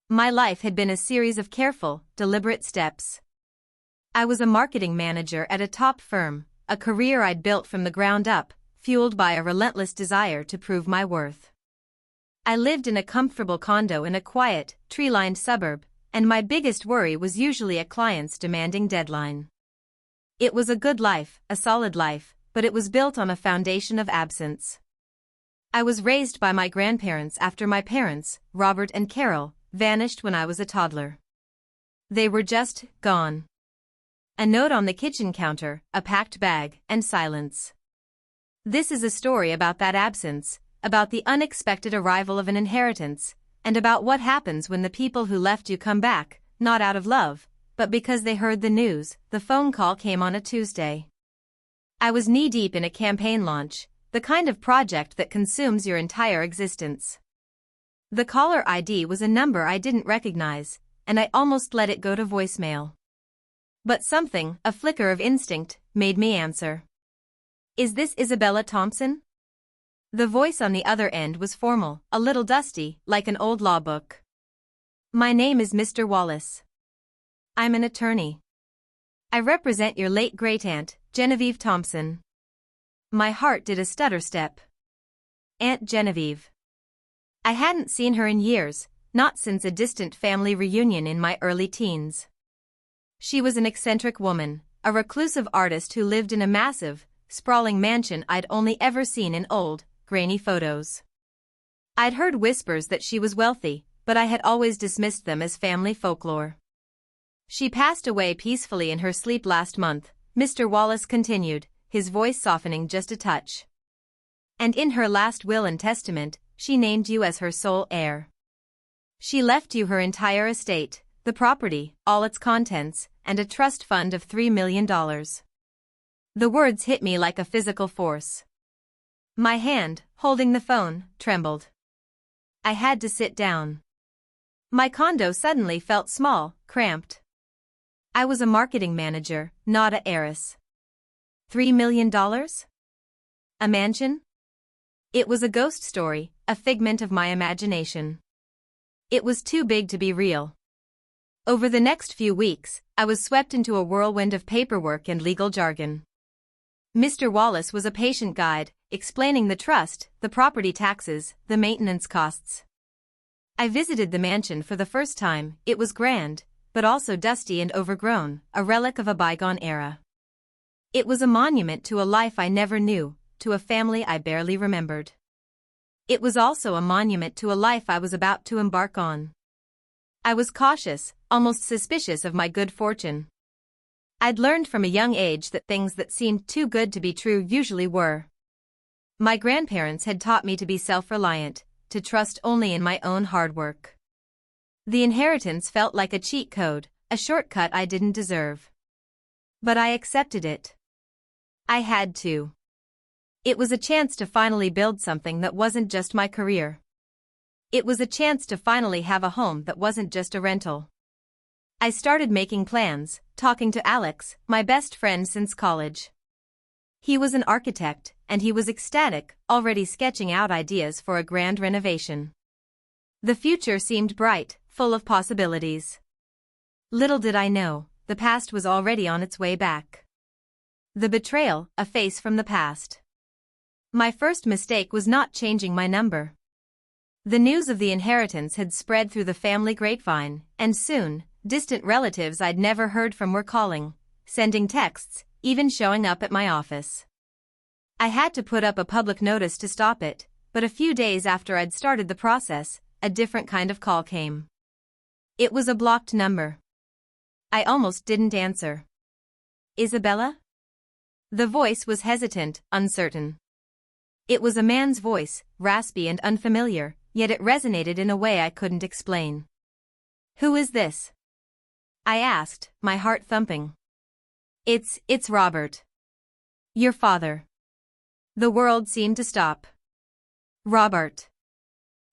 My life had been a series of careful, deliberate steps. I was a marketing manager at a top firm, a career I'd built from the ground up, fueled by a relentless desire to prove my worth. I lived in a comfortable condo in a quiet, tree-lined suburb, and my biggest worry was usually a client's demanding deadline. It was a good life, a solid life, but it was built on a foundation of absence. I was raised by my grandparents after my parents, Robert and Carol, vanished when I was a toddler. They were just gone. A note on the kitchen counter, a packed bag, and silence. This is a story about that absence, about the unexpected arrival of an inheritance, and about what happens when the people who left you come back, not out of love, but because they heard the news. The phone call came on a Tuesday. I was knee-deep in a campaign launch, the kind of project that consumes your entire existence. The caller ID was a number I didn't recognize, and I almost let it go to voicemail. But something, a flicker of instinct, made me answer. "Is this Isabella Thompson?" The voice on the other end was formal, a little dusty, like an old law book. "My name is Mr. Wallace. I'm an attorney. I represent your late great-aunt, Genevieve Thompson." My heart did a stutter step. Aunt Genevieve. I hadn't seen her in years, not since a distant family reunion in my early teens. She was an eccentric woman, a reclusive artist who lived in a massive, sprawling mansion I'd only ever seen in old, grainy photos. I'd heard whispers that she was wealthy, but I had always dismissed them as family folklore. "She passed away peacefully in her sleep last month," Mr. Wallace continued, his voice softening just a touch. "And in her last will and testament, she named you as her sole heir. She left you her entire estate, the property, all its contents, and a trust fund of $3 million. The words hit me like a physical force. My hand, holding the phone, trembled. I had to sit down. My condo suddenly felt small, cramped. I was a marketing manager, not a heiress. $3 million? A mansion? It was a ghost story, a figment of my imagination. It was too big to be real. Over the next few weeks, I was swept into a whirlwind of paperwork and legal jargon. Mr. Wallace was a patient guide, explaining the trust, the property taxes, the maintenance costs. I visited the mansion for the first time. It was grand, but also dusty and overgrown, a relic of a bygone era. It was a monument to a life I never knew, to a family I barely remembered. It was also a monument to a life I was about to embark on. I was cautious, almost suspicious of my good fortune. I'd learned from a young age that things that seemed too good to be true usually were. My grandparents had taught me to be self-reliant, to trust only in my own hard work. The inheritance felt like a cheat code, a shortcut I didn't deserve. But I accepted it. I had to. It was a chance to finally build something that wasn't just my career. It was a chance to finally have a home that wasn't just a rental. I started making plans, talking to Alex, my best friend since college. He was an architect, and he was ecstatic, already sketching out ideas for a grand renovation. The future seemed bright, full of possibilities. Little did I know, the past was already on its way back. The betrayal, a face from the past. My first mistake was not changing my number. The news of the inheritance had spread through the family grapevine, and soon, distant relatives I'd never heard from were calling, sending texts, even showing up at my office. I had to put up a public notice to stop it, but a few days after I'd started the process, a different kind of call came. It was a blocked number. I almost didn't answer. "Isabella?" The voice was hesitant, uncertain. It was a man's voice, raspy and unfamiliar, yet it resonated in a way I couldn't explain. "Who is this?" I asked, my heart thumping. It's Robert. Your father." The world seemed to stop. Robert.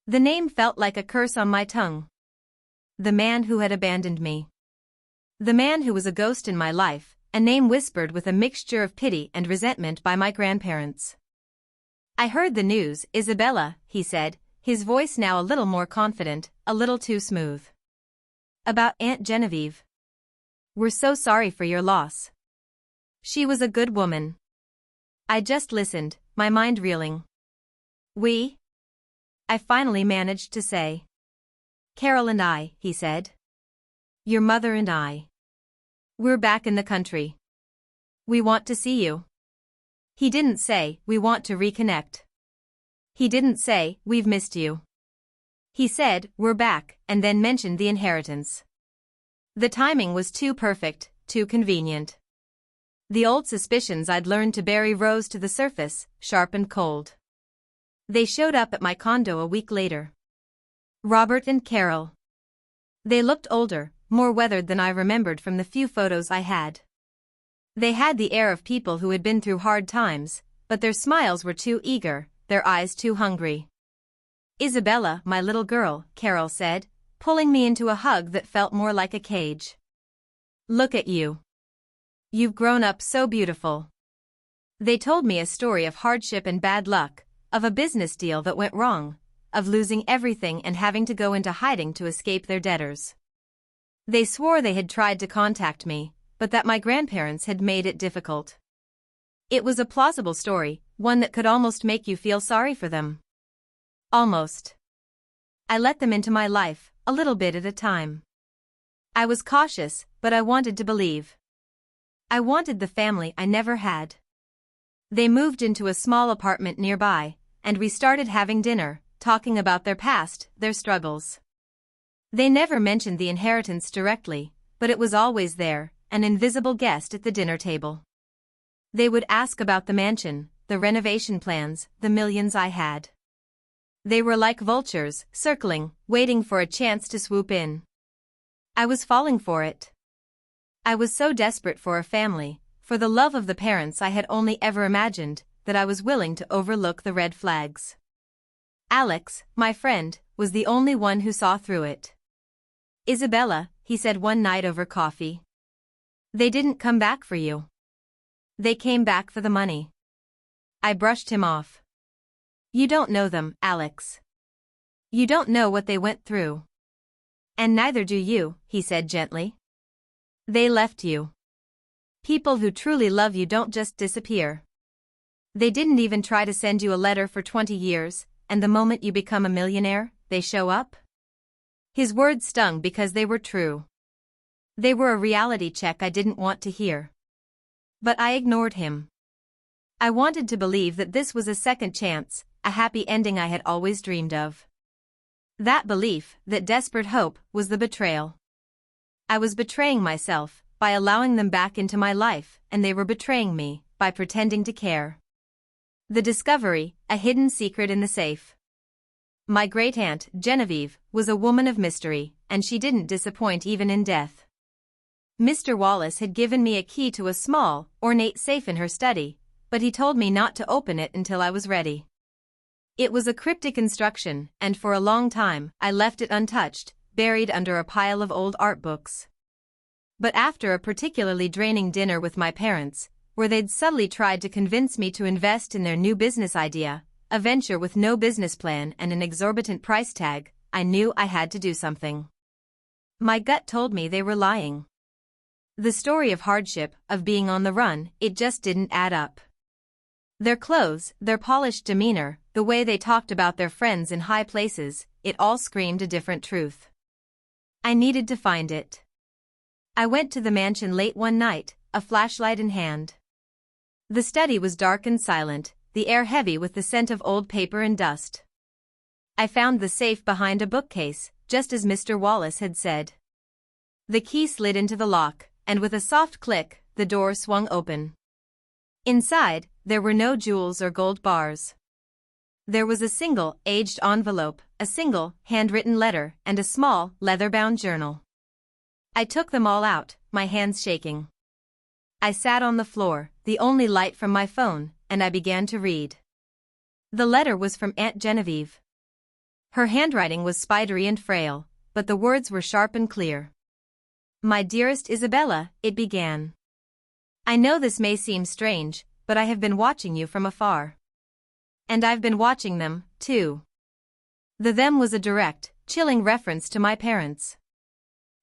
The name felt like a curse on my tongue. The man who had abandoned me. The man who was a ghost in my life, a name whispered with a mixture of pity and resentment by my grandparents. "I heard the news, Isabella," he said, his voice now a little more confident, a little too smooth. About Aunt Genevieve. We're so sorry for your loss. She was a good woman. I just listened, my mind reeling. We? I finally managed to say. Carol and I, he said. Your mother and I. We're back in the country. We want to see you. He didn't say, we want to reconnect. He didn't say, we've missed you. He said, we're back, and then mentioned the inheritance. The timing was too perfect, too convenient. The old suspicions I'd learned to bury rose to the surface, sharp and cold. They showed up at my condo a week later. Robert and Carol. They looked older, more weathered than I remembered from the few photos I had. They had the air of people who had been through hard times, but their smiles were too eager, their eyes too hungry. Isabella, my little girl, Carol said, pulling me into a hug that felt more like a cage. Look at you. You've grown up so beautiful. They told me a story of hardship and bad luck, of a business deal that went wrong, of losing everything and having to go into hiding to escape their debtors. They swore they had tried to contact me, but that my grandparents had made it difficult. It was a plausible story, one that could almost make you feel sorry for them. Almost. I let them into my life, a little bit at a time. I was cautious, but I wanted to believe. I wanted the family I never had. They moved into a small apartment nearby, and we started having dinner, talking about their past, their struggles. They never mentioned the inheritance directly, but it was always there, an invisible guest at the dinner table. They would ask about the mansion, the renovation plans, the millions I had. They were like vultures, circling, waiting for a chance to swoop in. I was falling for it. I was so desperate for a family, for the love of the parents I had only ever imagined, that I was willing to overlook the red flags. Alex, my friend, was the only one who saw through it. Isabella, he said one night over coffee. They didn't come back for you. They came back for the money. I brushed him off. You don't know them, Alex. You don't know what they went through. And neither do you, he said gently. They left you. People who truly love you don't just disappear. They didn't even try to send you a letter for 20 years, and the moment you become a millionaire, they show up? His words stung because they were true. They were a reality check I didn't want to hear. But I ignored him. I wanted to believe that this was a second chance, a happy ending I had always dreamed of. That belief, that desperate hope, was the betrayal. I was betraying myself, by allowing them back into my life, and they were betraying me, by pretending to care. The discovery, a hidden secret in the safe. My great-aunt, Genevieve, was a woman of mystery, and she didn't disappoint even in death. Mr. Wallace had given me a key to a small, ornate safe in her study, but he told me not to open it until I was ready. It was a cryptic instruction, and for a long time, I left it untouched, buried under a pile of old art books. But after a particularly draining dinner with my parents, where they'd subtly tried to convince me to invest in their new business idea, a venture with no business plan and an exorbitant price tag, I knew I had to do something. My gut told me they were lying. The story of hardship, of being on the run, it just didn't add up. Their clothes, their polished demeanor, the way they talked about their friends in high places, it all screamed a different truth. I needed to find it. I went to the mansion late one night, a flashlight in hand. The study was dark and silent, the air heavy with the scent of old paper and dust. I found the safe behind a bookcase, just as Mr. Wallace had said. The key slid into the lock, and with a soft click, the door swung open. Inside, there were no jewels or gold bars. There was a single, aged envelope, a single, handwritten letter, and a small, leather-bound journal. I took them all out, my hands shaking. I sat on the floor, the only light from my phone, and I began to read. The letter was from Aunt Genevieve. Her handwriting was spidery and frail, but the words were sharp and clear. My dearest Isabella, it began. I know this may seem strange, but I have been watching you from afar. And I've been watching them, too. The them was a direct, chilling reference to my parents.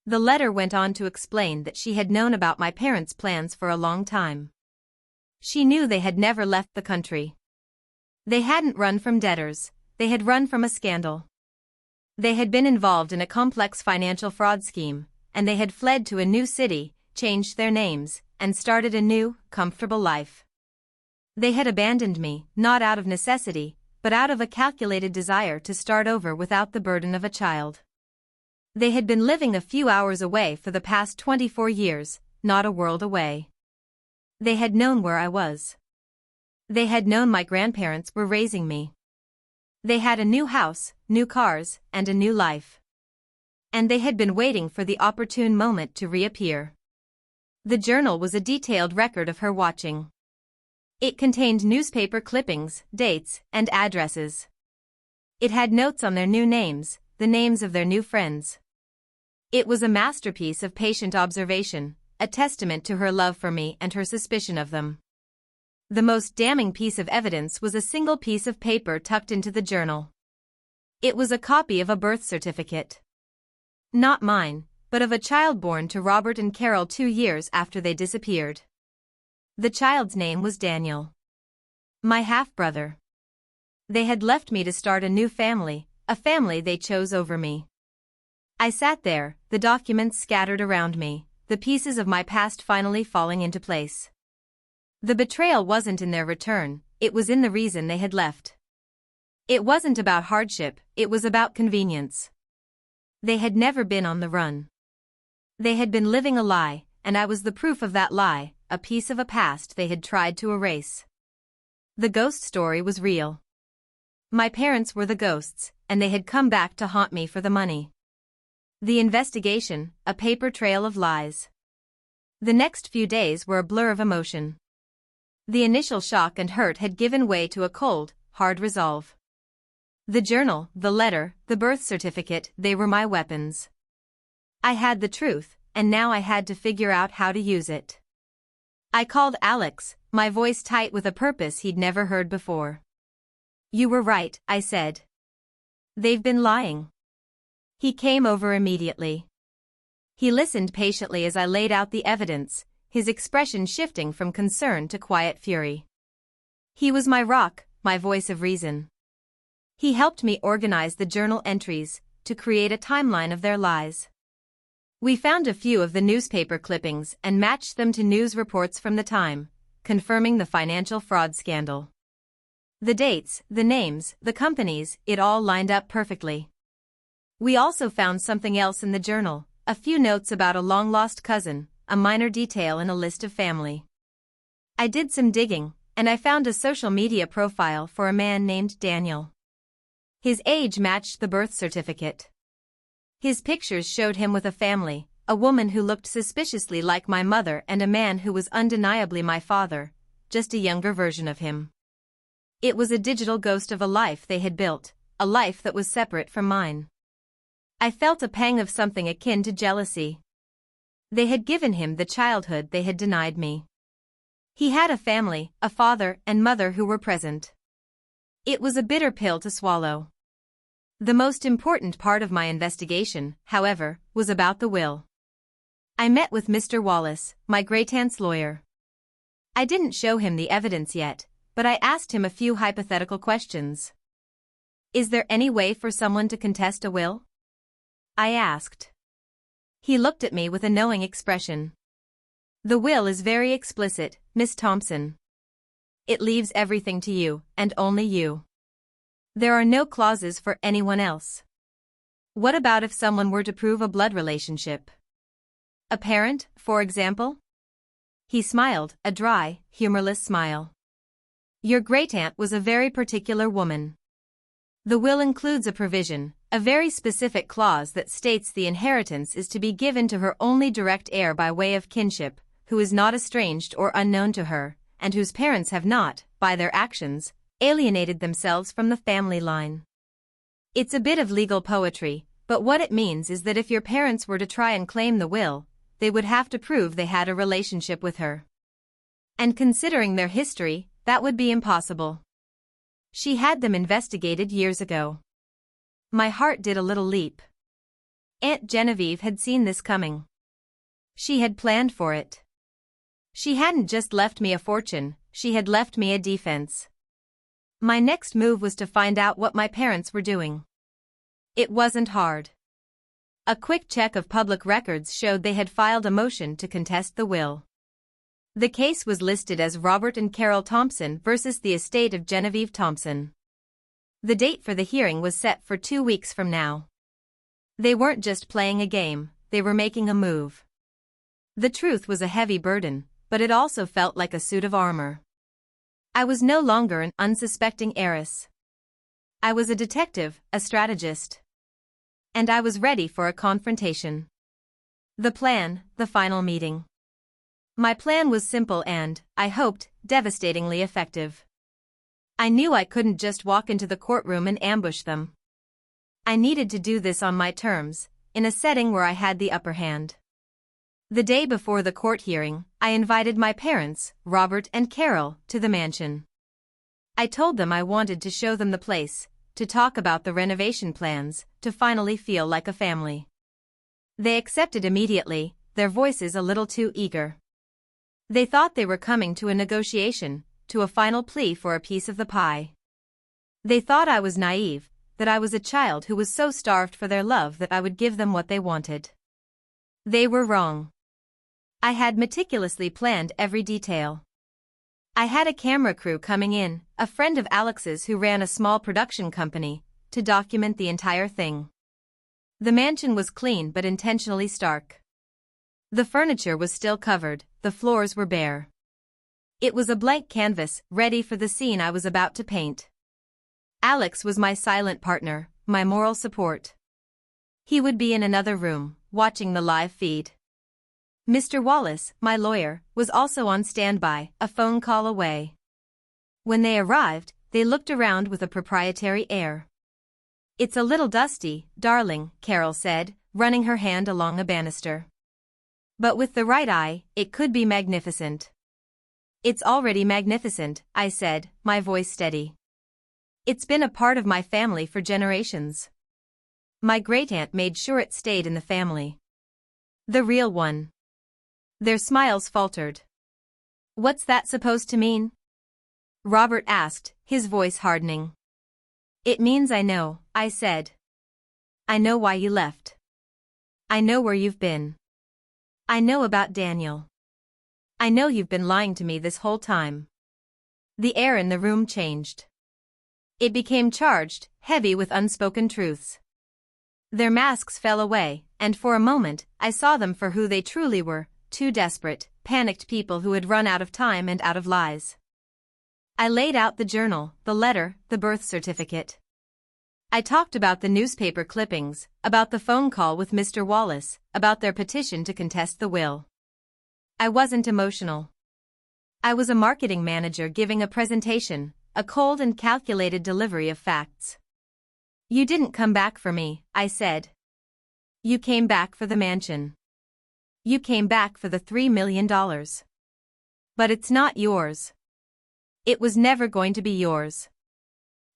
The letter went on to explain that she had known about my parents' plans for a long time. She knew they had never left the country. They hadn't run from debtors, they had run from a scandal. They had been involved in a complex financial fraud scheme, and they had fled to a new city, changed their names, and started a new, comfortable life. They had abandoned me, not out of necessity, but out of a calculated desire to start over without the burden of a child. They had been living a few hours away for the past 24 years, not a world away. They had known where I was. They had known my grandparents were raising me. They had a new house, new cars, and a new life. And they had been waiting for the opportune moment to reappear. The journal was a detailed record of her watching. It contained newspaper clippings, dates, and addresses. It had notes on their new names, the names of their new friends. It was a masterpiece of patient observation, a testament to her love for me and her suspicion of them. The most damning piece of evidence was a single piece of paper tucked into the journal. It was a copy of a birth certificate. Not mine, but of a child born to Robert and Carol 2 years after they disappeared. The child's name was Daniel. My half-brother. They had left me to start a new family, a family they chose over me. I sat there, the documents scattered around me, the pieces of my past finally falling into place. The betrayal wasn't in their return, it was in the reason they had left. It wasn't about hardship, it was about convenience. They had never been on the run. They had been living a lie, and I was the proof of that lie, a piece of a past they had tried to erase. The ghost story was real. My parents were the ghosts, and they had come back to haunt me for the money. The investigation, a paper trail of lies. The next few days were a blur of emotion. The initial shock and hurt had given way to a cold, hard resolve. The journal, the letter, the birth certificate, they were my weapons. I had the truth, and now I had to figure out how to use it. I called Alex, my voice tight with a purpose he'd never heard before. "You were right," I said. "They've been lying." He came over immediately. He listened patiently as I laid out the evidence, his expression shifting from concern to quiet fury. He was my rock, my voice of reason. He helped me organize the journal entries, to create a timeline of their lies. We found a few of the newspaper clippings and matched them to news reports from the time, confirming the financial fraud scandal. The dates, the names, the companies, it all lined up perfectly. We also found something else in the journal, a few notes about a long-lost cousin, a minor detail in a list of family. I did some digging, and I found a social media profile for a man named Daniel. His age matched the birth certificate. His pictures showed him with a family, a woman who looked suspiciously like my mother and a man who was undeniably my father, just a younger version of him. It was a digital ghost of a life they had built, a life that was separate from mine. I felt a pang of something akin to jealousy. They had given him the childhood they had denied me. He had a family, a father and mother who were present. It was a bitter pill to swallow. The most important part of my investigation, however, was about the will. I met with Mr. Wallace, my great-aunt's lawyer. I didn't show him the evidence yet, but I asked him a few hypothetical questions. "Is there any way for someone to contest a will?" I asked. He looked at me with a knowing expression. "The will is very explicit, Miss Thompson. It leaves everything to you, and only you. There are no clauses for anyone else. What about if someone were to prove a blood relationship? A parent, for example?" He smiled, a dry, humorless smile. "Your great-aunt was a very particular woman. The will includes a provision, a very specific clause that states the inheritance is to be given to her only direct heir by way of kinship, who is not estranged or unknown to her, and whose parents have not, by their actions, alienated themselves from the family line. It's a bit of legal poetry, but what it means is that if your parents were to try and claim the will, they would have to prove they had a relationship with her. And considering their history, that would be impossible. She had them investigated years ago." My heart did a little leap. Aunt Genevieve had seen this coming. She had planned for it. She hadn't just left me a fortune, she had left me a defense. My next move was to find out what my parents were doing. It wasn't hard. A quick check of public records showed they had filed a motion to contest the will. The case was listed as Robert and Carol Thompson versus the estate of Genevieve Thompson. The date for the hearing was set for 2 weeks from now. They weren't just playing a game, they were making a move. The truth was a heavy burden, but it also felt like a suit of armor. I was no longer an unsuspecting heiress. I was a detective, a strategist. And I was ready for a confrontation. The plan, the final meeting. My plan was simple and, I hoped, devastatingly effective. I knew I couldn't just walk into the courtroom and ambush them. I needed to do this on my terms, in a setting where I had the upper hand. The day before the court hearing, I invited my parents, Robert and Carol, to the mansion. I told them I wanted to show them the place, to talk about the renovation plans, to finally feel like a family. They accepted immediately, their voices a little too eager. They thought they were coming to a negotiation, to a final plea for a piece of the pie. They thought I was naive, that I was a child who was so starved for their love that I would give them what they wanted. They were wrong. I had meticulously planned every detail. I had a camera crew coming in, a friend of Alex's who ran a small production company, to document the entire thing. The mansion was clean but intentionally stark. The furniture was still covered, the floors were bare. It was a blank canvas, ready for the scene I was about to paint. Alex was my silent partner, my moral support. He would be in another room, watching the live feed. Mr. Wallace, my lawyer, was also on standby, a phone call away. When they arrived, they looked around with a proprietary air. "It's a little dusty, darling," Carol said, running her hand along a banister. "But with the right eye, it could be magnificent." "It's already magnificent," I said, my voice steady. "It's been a part of my family for generations. My great-aunt made sure it stayed in the family. The real one." Their smiles faltered. "What's that supposed to mean?" Robert asked, his voice hardening. "It means I know," I said. "I know why you left. I know where you've been. I know about Daniel. I know you've been lying to me this whole time." The air in the room changed. It became charged, heavy with unspoken truths. Their masks fell away, and for a moment, I saw them for who they truly were, two desperate, panicked people who had run out of time and out of lies. I laid out the journal, the letter, the birth certificate. I talked about the newspaper clippings, about the phone call with Mr. Wallace, about their petition to contest the will. I wasn't emotional. I was a marketing manager giving a presentation, a cold and calculated delivery of facts. "You didn't come back for me," I said. "You came back for the mansion. You came back for the $3 million. But it's not yours. It was never going to be yours."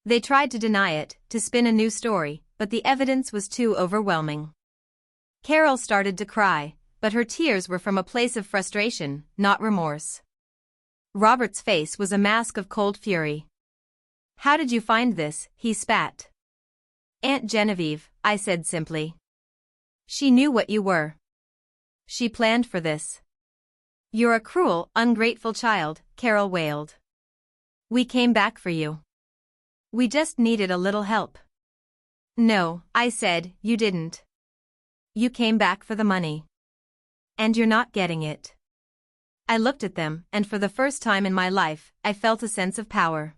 They tried to deny it, to spin a new story, but the evidence was too overwhelming. Carol started to cry, but her tears were from a place of frustration, not remorse. Robert's face was a mask of cold fury. "How did you find this?" he spat. "Aunt Genevieve," I said simply. "She knew what you were. She planned for this." "You're a cruel, ungrateful child," Carol wailed. "We came back for you. We just needed a little help." "No," I said, "you didn't. You came back for the money. And you're not getting it." I looked at them, and for the first time in my life, I felt a sense of power.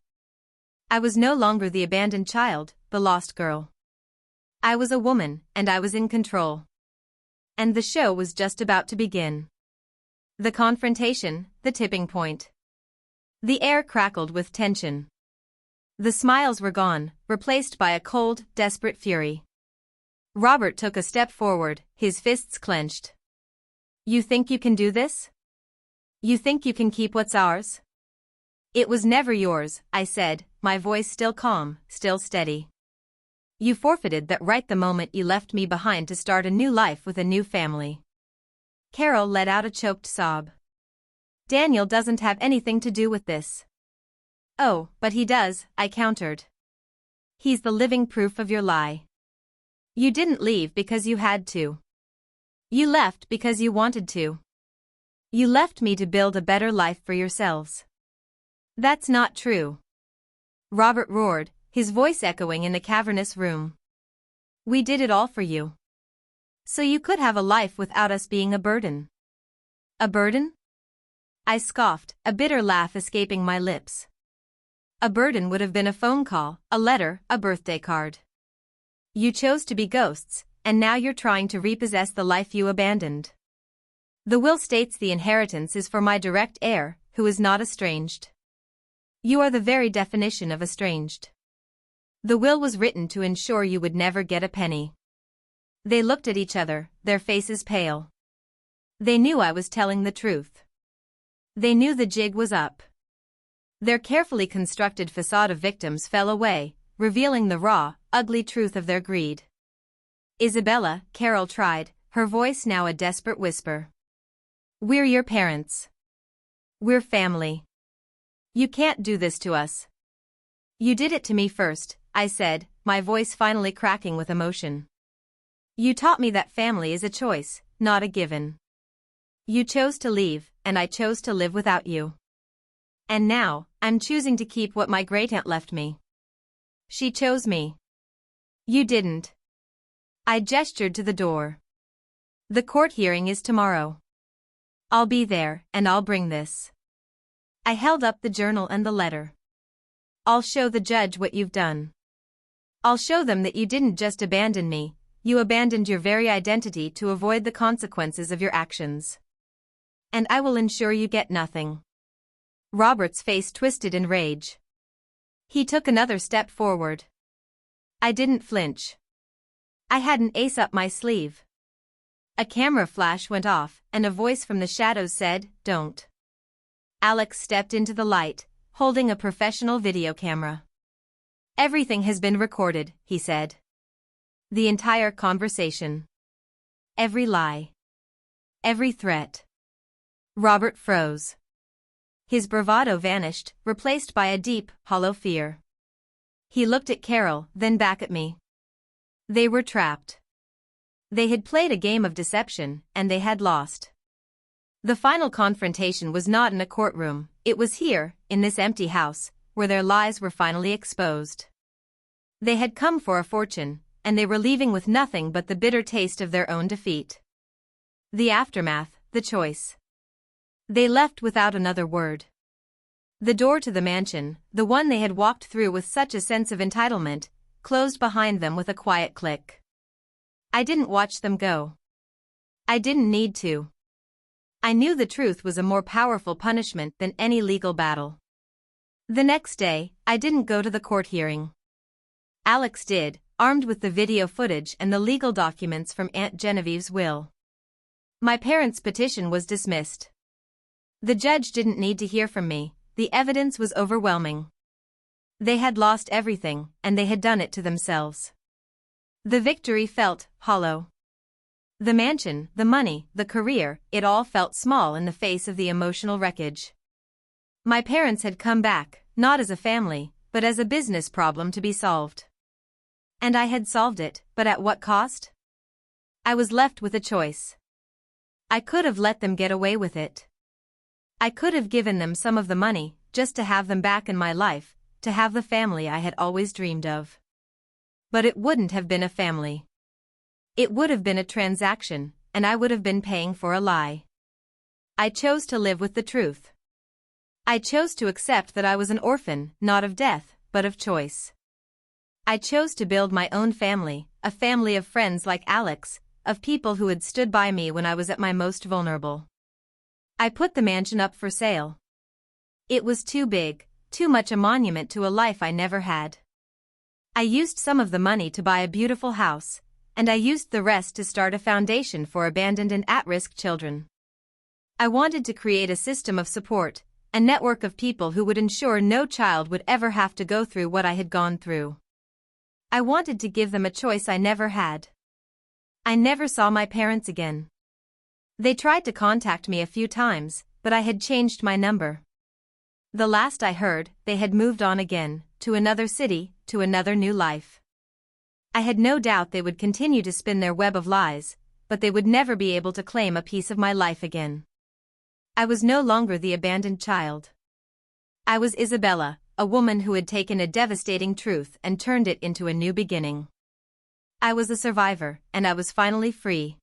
I was no longer the abandoned child, the lost girl. I was a woman, and I was in control. And the show was just about to begin. The confrontation, the tipping point. The air crackled with tension. The smiles were gone, replaced by a cold, desperate fury. Robert took a step forward, his fists clenched. "You think you can do this? You think you can keep what's ours?" "It was never yours," I said, my voice still calm, still steady. You forfeited that right the moment you left me behind to start a new life with a new family. Carol let out a choked sob. Daniel doesn't have anything to do with this. Oh, but he does, I countered. He's the living proof of your lie. You didn't leave because you had to. You left because you wanted to. You left me to build a better life for yourselves. That's not true. Robert roared, his voice echoing in the cavernous room. We did it all for you. So you could have a life without us being a burden. A burden? I scoffed, a bitter laugh escaping my lips. A burden would have been a phone call, a letter, a birthday card. You chose to be ghosts, and now you're trying to repossess the life you abandoned. The will states the inheritance is for my direct heir, who is not estranged. You are the very definition of estranged. The will was written to ensure you would never get a penny. They looked at each other, their faces pale. They knew I was telling the truth. They knew the jig was up. Their carefully constructed facade of victims fell away, revealing the raw, ugly truth of their greed. Isabella, Carol tried, her voice now a desperate whisper. We're your parents. We're family. You can't do this to us. You did it to me first, I said, my voice finally cracking with emotion. You taught me that family is a choice, not a given. You chose to leave, and I chose to live without you. And now, I'm choosing to keep what my great-aunt left me. She chose me. You didn't. I gestured to the door. The court hearing is tomorrow. I'll be there, and I'll bring this. I held up the journal and the letter. I'll show the judge what you've done. I'll show them that you didn't just abandon me, you abandoned your very identity to avoid the consequences of your actions. And I will ensure you get nothing. Robert's face twisted in rage. He took another step forward. I didn't flinch. I had an ace up my sleeve. A camera flash went off, and a voice from the shadows said, "Don't." Alex stepped into the light, holding a professional video camera. Everything has been recorded, he said. The entire conversation. Every lie. Every threat. Robert froze. His bravado vanished, replaced by a deep, hollow fear. He looked at Carol, then back at me. They were trapped. They had played a game of deception, and they had lost. The final confrontation was not in a courtroom, it was here, in this empty house, where their lies were finally exposed. They had come for a fortune, and they were leaving with nothing but the bitter taste of their own defeat. The aftermath, the choice. They left without another word. The door to the mansion, the one they had walked through with such a sense of entitlement, closed behind them with a quiet click. I didn't watch them go. I didn't need to. I knew the truth was a more powerful punishment than any legal battle. The next day, I didn't go to the court hearing. Alex did, armed with the video footage and the legal documents from Aunt Genevieve's will. My parents' petition was dismissed. The judge didn't need to hear from me, the evidence was overwhelming. They had lost everything, and they had done it to themselves. The victory felt hollow. The mansion, the money, the career, it all felt small in the face of the emotional wreckage. My parents had come back, not as a family, but as a business problem to be solved. And I had solved it, but at what cost? I was left with a choice. I could have let them get away with it. I could have given them some of the money, just to have them back in my life, to have the family I had always dreamed of. But it wouldn't have been a family. It would have been a transaction, and I would have been paying for a lie. I chose to live with the truth. I chose to accept that I was an orphan, not of death, but of choice. I chose to build my own family, a family of friends like Alex, of people who had stood by me when I was at my most vulnerable. I put the mansion up for sale. It was too big, too much a monument to a life I never had. I used some of the money to buy a beautiful house, and I used the rest to start a foundation for abandoned and at-risk children. I wanted to create a system of support, a network of people who would ensure no child would ever have to go through what I had gone through. I wanted to give them a choice I never had. I never saw my parents again. They tried to contact me a few times, but I had changed my number. The last I heard, they had moved on again, to another city, to another new life. I had no doubt they would continue to spin their web of lies, but they would never be able to claim a piece of my life again. I was no longer the abandoned child. I was Isabella, a woman who had taken a devastating truth and turned it into a new beginning. I was a survivor, and I was finally free.